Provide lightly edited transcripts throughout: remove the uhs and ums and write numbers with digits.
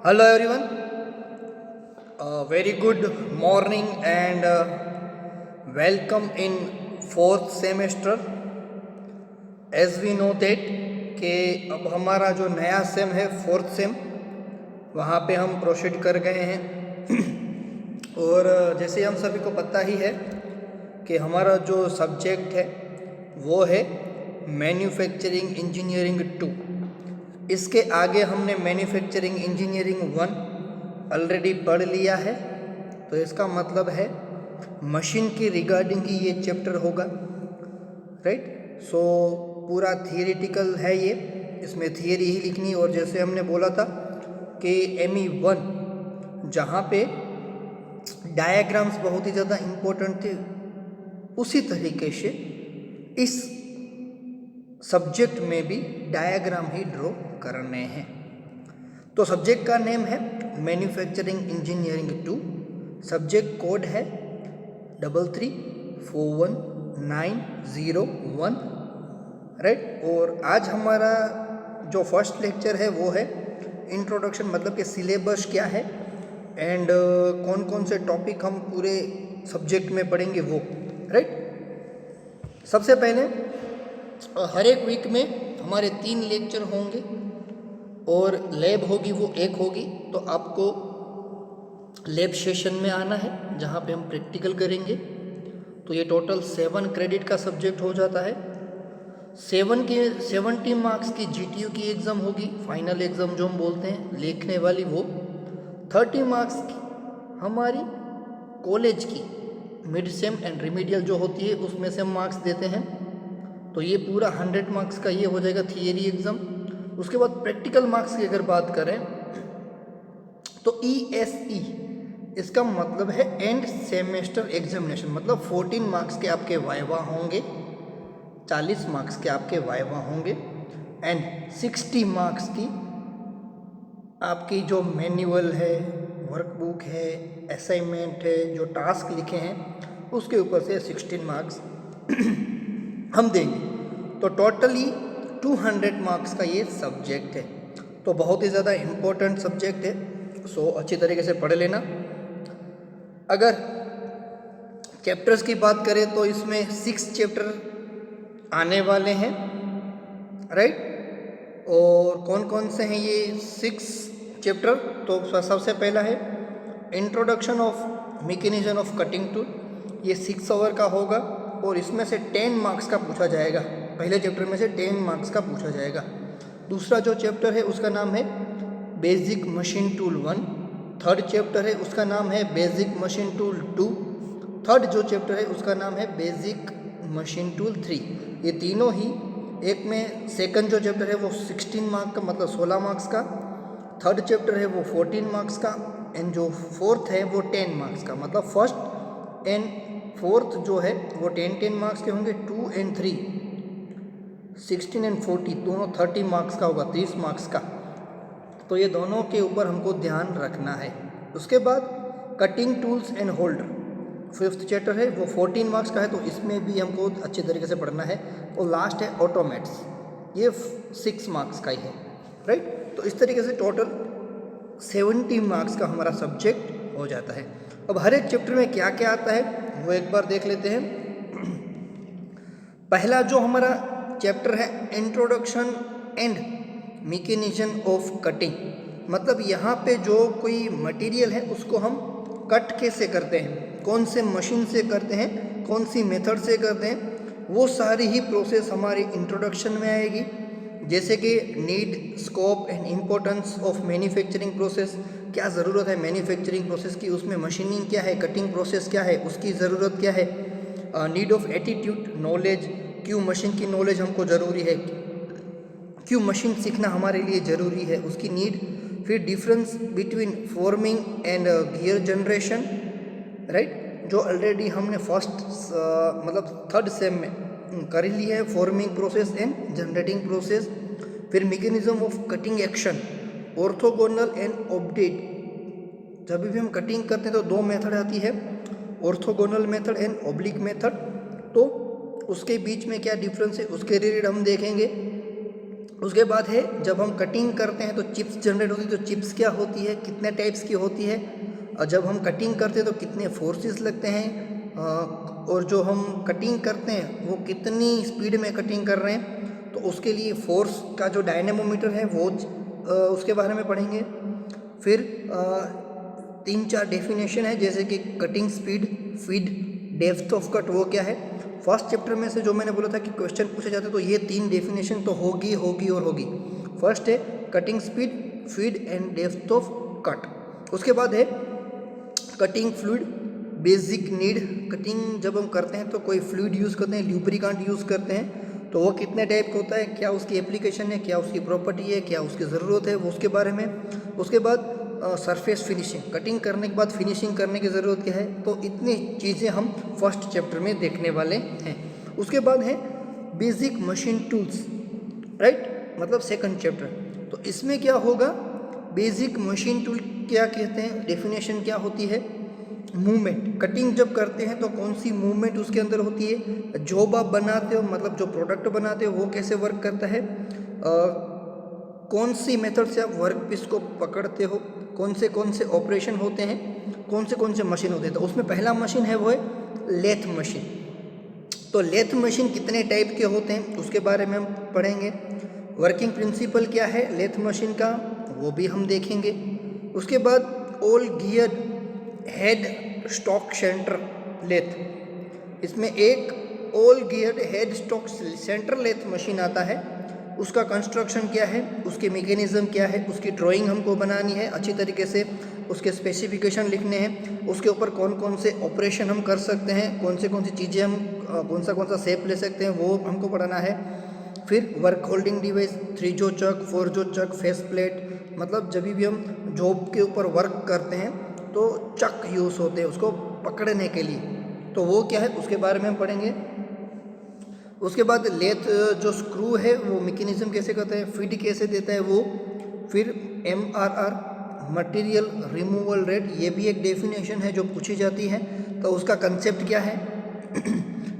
Hello everyone, very good morning and welcome in fourth semester. As we know that कि अब हमारा जो नया सेम है फोर्थ सेम, वहाँ पे हम प्रोसीड कर गए हैं और जैसे हम सभी को पता ही है कि हमारा जो सब्जेक्ट है वो है मैन्युफैक्चरिंग इंजीनियरिंग 2। इसके आगे हमने मैन्युफैक्चरिंग इंजीनियरिंग 1 ऑलरेडी पढ़ लिया है, तो इसका मतलब है मशीन की रिगार्डिंग ही ये चैप्टर होगा, राइट। सो पूरा थियरिटिकल है ये, इसमें थियरी ही लिखनी। और जैसे हमने बोला था कि ME1 जहाँ पे डायग्राम्स बहुत ही ज़्यादा इम्पोर्टेंट थे, उसी तरीके से इस सब्जेक्ट में भी डायग्राम ही ड्रॉ करने हैं। तो सब्जेक्ट का नेम है मैन्युफैक्चरिंग इंजीनियरिंग 2, सब्जेक्ट कोड है 3341901, राइट। और आज हमारा जो फर्स्ट लेक्चर है वो है इंट्रोडक्शन, मतलब कि सिलेबस क्या है एंड कौन कौन से टॉपिक हम पूरे सब्जेक्ट में पढ़ेंगे वो, राइट। सबसे पहले हर एक वीक में हमारे 3 लेक्चर होंगे और लैब होगी वो 1 होगी। तो आपको लैब सेशन में आना है जहाँ पे हम प्रैक्टिकल करेंगे। तो ये टोटल 7 क्रेडिट का सब्जेक्ट हो जाता है। 70 मार्क्स की GTU की एग्ज़ाम होगी, फाइनल एग्ज़ाम जो हम बोलते हैं लिखने वाली वो। 30 मार्क्स की हमारी कॉलेज की मिड सेम एंड रिमीडियल जो होती है उसमें से हम मार्क्स देते हैं। तो ये पूरा 100 मार्क्स का ये हो जाएगा थियरी एग्ज़ाम। उसके बाद प्रैक्टिकल मार्क्स की अगर बात करें तो ESE, इसका मतलब है एंड सेमेस्टर एग्जामिनेशन, मतलब 14 मार्क्स के आपके वाइवा होंगे, 40 मार्क्स के आपके वाइवा होंगे एंड 60 मार्क्स की आपकी जो मैनुअल है, वर्कबुक है, असाइनमेंट है, जो टास्क लिखे हैं उसके ऊपर से 16 मार्क्स हम देंगे। तो टोटली 200 मार्क्स का ये सब्जेक्ट है। तो बहुत ही ज़्यादा इम्पोर्टेंट सब्जेक्ट है, सो अच्छी तरीके से पढ़ लेना। अगर चैप्टर्स की बात करें तो इसमें 6 चैप्टर आने वाले हैं, राइट। और कौन कौन से हैं ये 6 चैप्टर? तो सबसे पहला है introduction of mechanism of cutting tool, ये 6 आवर का होगा और इसमें से 10 मार्क्स का पूछा जाएगा। पहले चैप्टर में से 10 मार्क्स का पूछा जाएगा। दूसरा जो चैप्टर है उसका नाम है basic machine tool 1। Third chapter है उसका नाम है बेसिक मशीन टूल 2। थर्ड जो चैप्टर है उसका नाम है बेसिक मशीन टूल 3। ये तीनों ही एक में, सेकंड जो चैप्टर है वो 16 मार्क्स का, मतलब 16 मार्क्स का। थर्ड चैप्टर है वो 14 मार्क्स का एंड जो फोर्थ है वो 10 मार्क्स का। मतलब फर्स्ट एंड फोर्थ जो है वो 10 मार्क्स के होंगे। 2 एंड 3 16 एंड 40 दोनों 30 मार्क्स का होगा, 30 मार्क्स का। तो ये दोनों के ऊपर हमको ध्यान रखना है। उसके बाद cutting tools and holder, fifth chapter है वो 14 मार्क्स का है, तो इसमें भी हमको अच्छे तरीके से पढ़ना है। और लास्ट है ऑटोमेट्स, ये 6 मार्क्स का ही है, राइट। तो इस तरीके से टोटल 70 मार्क्स का हमारा सब्जेक्ट हो जाता है। अब हर एक चैप्टर में क्या क्या आता है वो एक बार देख लेते हैं। पहला जो हमारा चैप्टर है introduction and mechanism of cutting, मतलब यहाँ पे जो कोई मटेरियल है उसको हम कट कैसे करते हैं, कौन से मशीन से करते हैं, कौन सी मेथड से करते हैं, वो सारी ही प्रोसेस हमारी इंट्रोडक्शन में आएगी। जैसे कि need, scope and importance of manufacturing process, क्या ज़रूरत है मैन्युफैक्चरिंग प्रोसेस की, उसमें मशीनिंग क्या है, कटिंग प्रोसेस क्या है, उसकी ज़रूरत क्या है। नीड ऑफ एटीट्यूड, नॉलेज, क्यों मशीन की नॉलेज हमको ज़रूरी है, क्यों मशीन सीखना हमारे लिए ज़रूरी है, उसकी नीड। फिर difference between forming and gear generation, right, जो ऑलरेडी हमने फर्स्ट मतलब थर्ड सेम में कर ली है, forming process and generating process. फिर mechanism of cutting action, orthogonal and oblique, जब भी हम कटिंग करते हैं तो 2 मेथड आती है, orthogonal method and oblique method. तो उसके बीच में क्या डिफरेंस है उसके रिलेटेड हम देखेंगे। उसके बाद है जब हम कटिंग करते हैं तो चिप्स जनरेट होती है, तो चिप्स क्या होती है, कितने टाइप्स की होती है, और जब हम कटिंग करते हैं तो कितने फोर्सेस लगते हैं, और जो हम कटिंग करते हैं वो कितनी स्पीड में कटिंग कर रहे हैं, तो उसके लिए फोर्स का जो डायनेमोमीटर है वो उसके बारे में पढ़ेंगे। फिर 3-4 डेफिनेशन है, जैसे कि cutting speed, feed, depth of cut, वो क्या है। फर्स्ट चैप्टर में से जो मैंने बोला था कि क्वेश्चन पूछे जाते तो ये 3 डेफिनेशन तो होगी होगी और होगी। फर्स्ट है cutting speed, feed and depth of cut. उसके बाद है cutting fluid, basic need. Cutting जब हम करते हैं तो कोई फ्लूइड यूज़ करते हैं, ल्यूब्रिकेंट यूज़ करते हैं, तो वो कितने टाइप का होता है, क्या उसकी एप्लीकेशन है, क्या उसकी प्रॉपर्टी है, क्या उसकी ज़रूरत है, वो उसके बारे में। उसके बाद सरफेस फिनिशिंग, कटिंग करने के बाद फिनिशिंग करने की ज़रूरत क्या है, तो इतनी चीज़ें हम फर्स्ट चैप्टर में देखने वाले हैं। उसके बाद है बेसिक मशीन टूल्स, राइट, मतलब सेकंड चैप्टर। तो इसमें क्या होगा, बेसिक मशीन टूल क्या कहते हैं, डेफिनेशन क्या होती है, मूवमेंट, कटिंग जब करते हैं तो कौन सी मूवमेंट उसके अंदर होती है, जॉब आप बनाते हो मतलब जो प्रोडक्ट बनाते हो वो कैसे वर्क करता है, कौन सी मेथड से आप वर्क पीस को पकड़ते हो, कौन से ऑपरेशन होते हैं, कौन से मशीन होते हैं। तो उसमें पहला मशीन है वो है लेथ मशीन। तो लेथ मशीन कितने टाइप के होते हैं उसके बारे में हम पढ़ेंगे। वर्किंग प्रिंसिपल क्या है लेथ मशीन का, वो भी हम देखेंगे। उसके बाद all gear head stock centre lathe, इसमें एक all gear head stock centre lathe machine आता है, उसका कंस्ट्रक्शन क्या है, उसके मैकेनिज्म क्या है, उसकी ड्राइंग हमको बनानी है अच्छी तरीके से, उसके स्पेसिफिकेशन लिखने हैं, उसके ऊपर कौन से ऑपरेशन हम कर सकते हैं, कौन सी चीज़ें हम कौन सा शेप ले सकते हैं, वो हमको पढ़ाना है। फिर वर्क होल्डिंग डिवाइस, 3 जो चक, 4 जो चक, फेस प्लेट, मतलब जब भी हम जॉब के ऊपर वर्क करते हैं तो चक यूज़ होते हैं उसको पकड़ने के लिए, तो वो क्या है उसके बारे में हम पढ़ेंगे। उसके बाद लेथ जो स्क्रू है वो मैकेनिज्म कैसे करता है, फीड कैसे देता है वो। फिर MRR मटेरियल रिमूवल रेट, ये भी एक डेफिनेशन है जो पूछी जाती है, तो उसका कंसेप्ट क्या है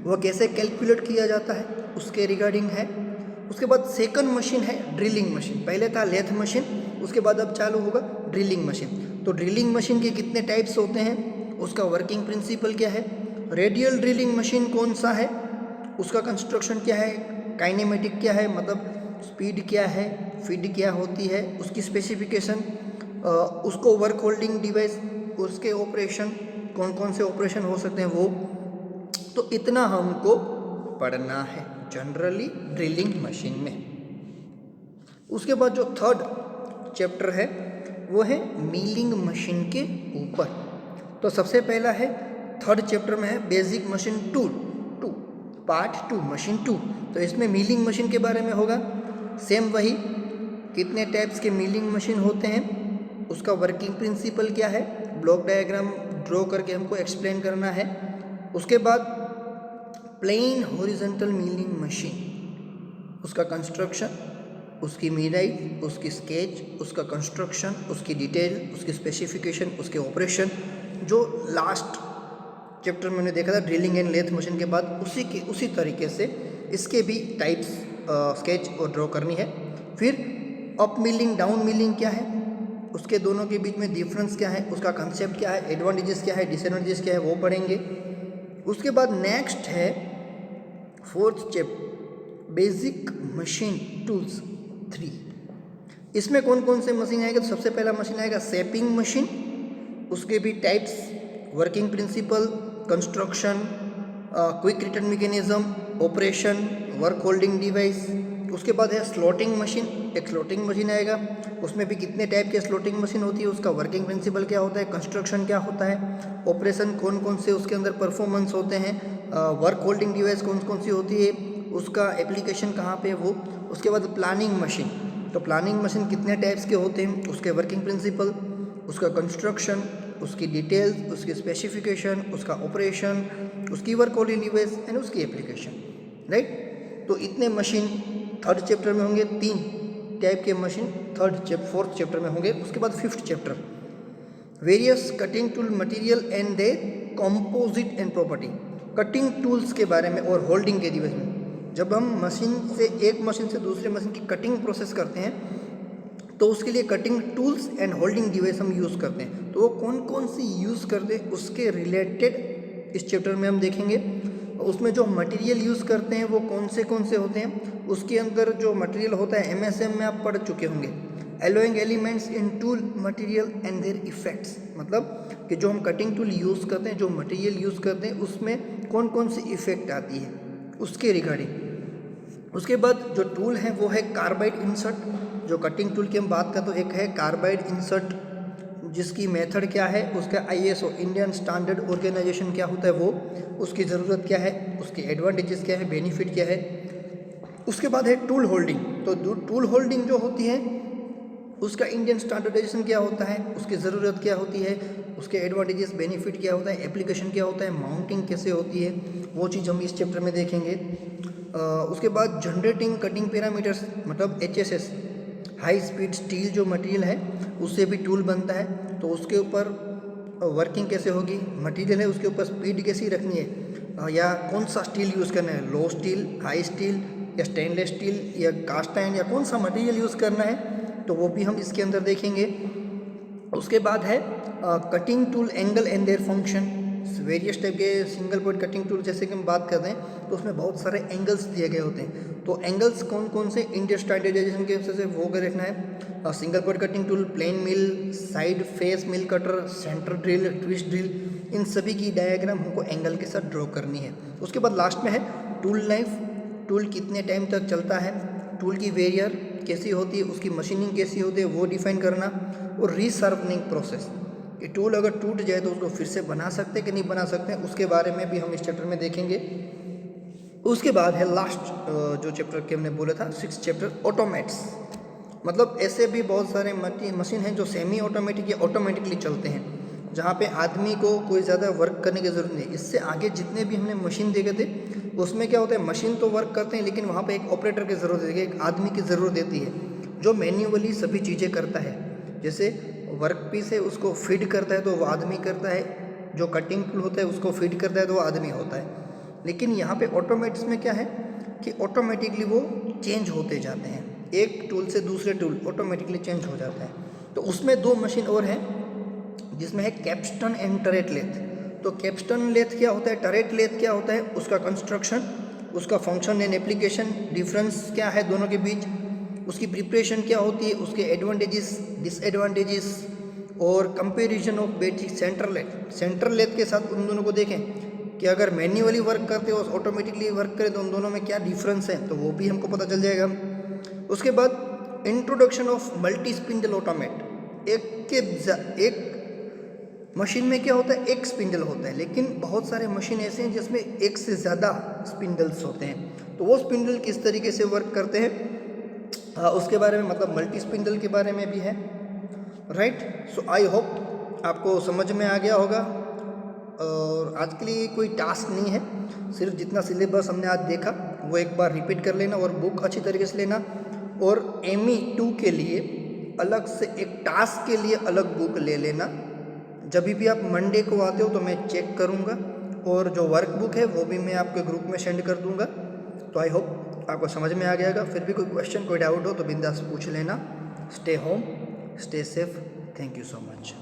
वो कैसे कैलकुलेट किया जाता है उसके रिगार्डिंग है। उसके बाद सेकंड मशीन है ड्रिलिंग मशीन, पहले था लेथ मशीन, उसके बाद अब चालू होगा ड्रिलिंग मशीन। तो ड्रिलिंग मशीन के कितने टाइप्स होते हैं, उसका वर्किंग प्रिंसिपल क्या है, रेडियल ड्रिलिंग मशीन कौन सा है, उसका कंस्ट्रक्शन क्या है, काइनेमेटिक क्या है मतलब स्पीड क्या है, फीड क्या होती है, उसकी स्पेसिफिकेशन, उसको वर्क होल्डिंग डिवाइस, उसके ऑपरेशन कौन से ऑपरेशन हो सकते हैं वो। तो इतना हमको पढ़ना है जनरली ड्रिलिंग मशीन में। उसके बाद जो थर्ड चैप्टर है वो है मिलिंग मशीन के ऊपर। तो सबसे पहला है थर्ड चैप्टर में है basic machine tool two, part 2 machine 2। तो इसमें मिलिंग मशीन के बारे में होगा, सेम वही कितने टाइप्स के मिलिंग मशीन होते हैं, उसका वर्किंग प्रिंसिपल क्या है, ब्लॉक डायग्राम ड्रॉ करके हमको एक्सप्लेन करना है। उसके बाद प्लेन हॉरिजॉन्टल मिलिंग मशीन, उसका कंस्ट्रक्शन, उसकी मीराई, उसकी स्केच, उसका कंस्ट्रक्शन, उसकी डिटेल, उसकी स्पेसिफिकेशन, उसके ऑपरेशन, जो लास्ट चैप्टर में मैंने देखा था ड्रिलिंग एंड लेथ मशीन के बाद उसी तरीके से इसके भी टाइप्स स्केच और ड्रॉ करनी है। फिर अप मिलिंग डाउन मिलिंग क्या है, उसके दोनों के बीच में डिफरेंस क्या है, उसका कंसेप्ट क्या है, एडवांटेजेस क्या है, डिसएडवांटेजेस क्या है, वो पढ़ेंगे। उसके बाद नेक्स्ट है fourth chapter basic machine tools 3। इसमें कौन से मशीन आएगा, तो सबसे पहला मशीन आएगा शेपिंग मशीन, उसके भी types, working principle, construction, quick return mechanism, operation, work holding device. उसके बाद है स्लॉटिंग मशीन, एक स्लॉटिंग मशीन आएगा, उसमें भी कितने टाइप के स्लॉटिंग मशीन होती है, उसका वर्किंग प्रिंसिपल क्या होता है, कंस्ट्रक्शन क्या होता है, ऑपरेशन कौन से उसके अंदर परफॉर्मेंस होते हैं, वर्क होल्डिंग डिवाइस कौन सी होती है, उसका एप्लीकेशन कहाँ पे वो। उसके बाद प्लानिंग मशीन, तो प्लानिंग मशीन कितने टाइप्स के होते हैं, उसके वर्किंग प्रिंसिपल, उसका कंस्ट्रक्शन, उसकी डिटेल्स, उसकी स्पेसिफिकेशन, उसका ऑपरेशन, उसकी वर्क होल्डिंग डिवाइस एंड उसकी एप्लीकेशन, राइट। तो इतने मशीन थर्ड चैप्टर में होंगे, 3 टाइप के मशीन फोर्थ चैप्टर में होंगे। उसके बाद fifth chapter various cutting tool material and they composite and property, cutting tools के बारे में और होल्डिंग के डिवाइस में। जब हम मशीन से एक मशीन से दूसरे मशीन की कटिंग प्रोसेस करते हैं तो उसके लिए cutting tools and holding device हम यूज़ करते हैं। तो वो कौन कौन सी यूज़ करते हैं उसके रिलेटेड इस चैप्टर में हम देखेंगे। उसमें जो मटेरियल यूज़ करते हैं वो कौन से होते हैं, उसके अंदर जो मटेरियल होता है MSM में आप पढ़ चुके होंगे, allowing elements in tool material and there effects, मतलब कि जो हम कटिंग टूल यूज़ करते हैं, जो मटेरियल यूज़ करते हैं उसमें कौन कौन सी इफ़ेक्ट आती है उसके रिगार्डिंग। उसके बाद जो टूल है वो है कार्बाइड इंसर्ट। जो कटिंग टूल की हम बात करते हैं तो एक है कार्बाइड इंसर्ट, जिसकी मेथड क्या है, उसका ISO इंडियन स्टैंडर्ड ऑर्गेनाइजेशन क्या होता है वो, उसकी ज़रूरत क्या है, उसके एडवांटेजेस क्या है, बेनिफिट क्या है। उसके बाद है टूल होल्डिंग। तो टूल होल्डिंग जो होती है उसका इंडियन स्टैंडर्डाइजेशन क्या होता है, उसकी ज़रूरत क्या होती है, उसके एडवांटेजेस बेनिफिट क्या होता है, एप्लीकेशन क्या होता है, माउंटिंग कैसे होती है, वो चीज़ हम इस चैप्टर में देखेंगे। उसके बाद जनरेटिंग कटिंग पैरामीटर्स, मतलब HSS, हाई स्पीड स्टील जो मटेरियल है उससे भी टूल बनता है, तो उसके ऊपर वर्किंग कैसे होगी, मटेरियल है उसके ऊपर स्पीड कैसी रखनी है, या कौन सा स्टील यूज़ करना है, लो स्टील, हाई स्टील, या स्टेनलेस स्टील, या कास्ट आयरन, या कौन सा मटेरियल यूज़ करना है, तो वो भी हम इसके अंदर देखेंगे। उसके बाद है cutting tool angle and their function. Various type के सिंगल पॉइंट कटिंग टूल जैसे कि हम बात करते हैं तो उसमें बहुत सारे एंगल्स दिए गए होते हैं। तो एंगल्स कौन कौन से इंडियन स्टैंडर्डाइजेशन के हिसाब से वो देखना है। Single point cutting tool, plane mill, side face mill cutter, centre drill, twist drill, इन सभी की डायग्राम हमको एंगल के साथ ड्रॉ करनी है। उसके बाद लास्ट में है टूल लाइफ, टूल कितने टाइम तक चलता है, टूल की वेरियर कैसी होती है, उसकी मशीनिंग कैसी होती है वो डिफाइन करना, और रीशार्पनिंग प्रोसेस, कि टूल अगर टूट जाए तो उसको फिर से बना सकते कि नहीं बना सकते, उसके बारे में भी हम इस चैप्टर में देखेंगे। उसके बाद है लास्ट जो चैप्टर के हमने बोला था 6th चैप्टर, ऑटोमेट्स। मतलब ऐसे भी बहुत सारे मशीन हैं जो सेमी ऑटोमेटिक या ऑटोमेटिकली चलते हैं, जहाँ पे आदमी को कोई ज़्यादा वर्क करने की ज़रूरत नहीं। इससे आगे जितने भी हमने मशीन देखे थे उसमें क्या होता है, मशीन तो वर्क करते हैं लेकिन वहाँ पे एक ऑपरेटर की ज़रूरत है, एक आदमी की ज़रूरत रहती है जो मैन्युअली सभी चीज़ें करता है। जैसे वर्क पीस है उसको फीड करता है तो वो आदमी करता है, जो कटिंग टूल होता है उसको फीड करता है तो वो आदमी होता है। लेकिन यहाँ पे ऑटोमेट्स में क्या है कि ऑटोमेटिकली वो चेंज होते जाते हैं, एक टूल से दूसरे टूल ऑटोमेटिकली चेंज हो जाता है। तो उसमें 2 मशीन और हैं जिसमें है कैप्स्टन एंड टरेट लेथ। तो कैप्स्टन लेथ क्या होता है, टरेट लेथ क्या होता है, उसका कंस्ट्रक्शन, उसका फंक्शन एंड एप्लीकेशन, डिफरेंस क्या है दोनों के बीच, उसकी प्रिपरेशन क्या होती है, उसके एडवांटेजेस, डिसएडवांटेजेस, और comparison of basic central lathe. Central lathe के साथ उन दोनों को देखें कि अगर मैन्युअली वर्क करते हो ऑटोमेटिकली वर्क करें तो उन दोनों में क्या डिफरेंस है, तो वो भी हमको पता चल जाएगा। उसके बाद introduction of multi spindle automate. एक मशीन में क्या होता है, एक स्पिंडल होता है, लेकिन बहुत सारे मशीन ऐसे हैं जिसमें एक से ज़्यादा स्पिंडल्स होते हैं। तो वो स्पिंडल किस तरीके से वर्क करते हैं उसके बारे में, मतलब मल्टी स्पिंडल के बारे में भी है, राइट। सो आई होप आपको समझ में आ गया होगा। और आज के लिए कोई टास्क नहीं है, सिर्फ जितना सिलेबस हमने आज देखा वो एक बार रिपीट कर लेना और बुक अच्छी तरीके से लेना। और ME 2 के लिए अलग से एक टास्क के लिए अलग बुक ले लेना। जब भी आप मंडे को आते हो तो मैं चेक करूँगा, और जो वर्क बुक है वो भी मैं आपके ग्रुप में सेंड कर दूँगा। तो आई होप आपको समझ में आ गया होगा। फिर भी कोई क्वेश्चन, कोई डाउट हो तो बिंदास पूछ लेना। Stay home, stay safe, thank you so much.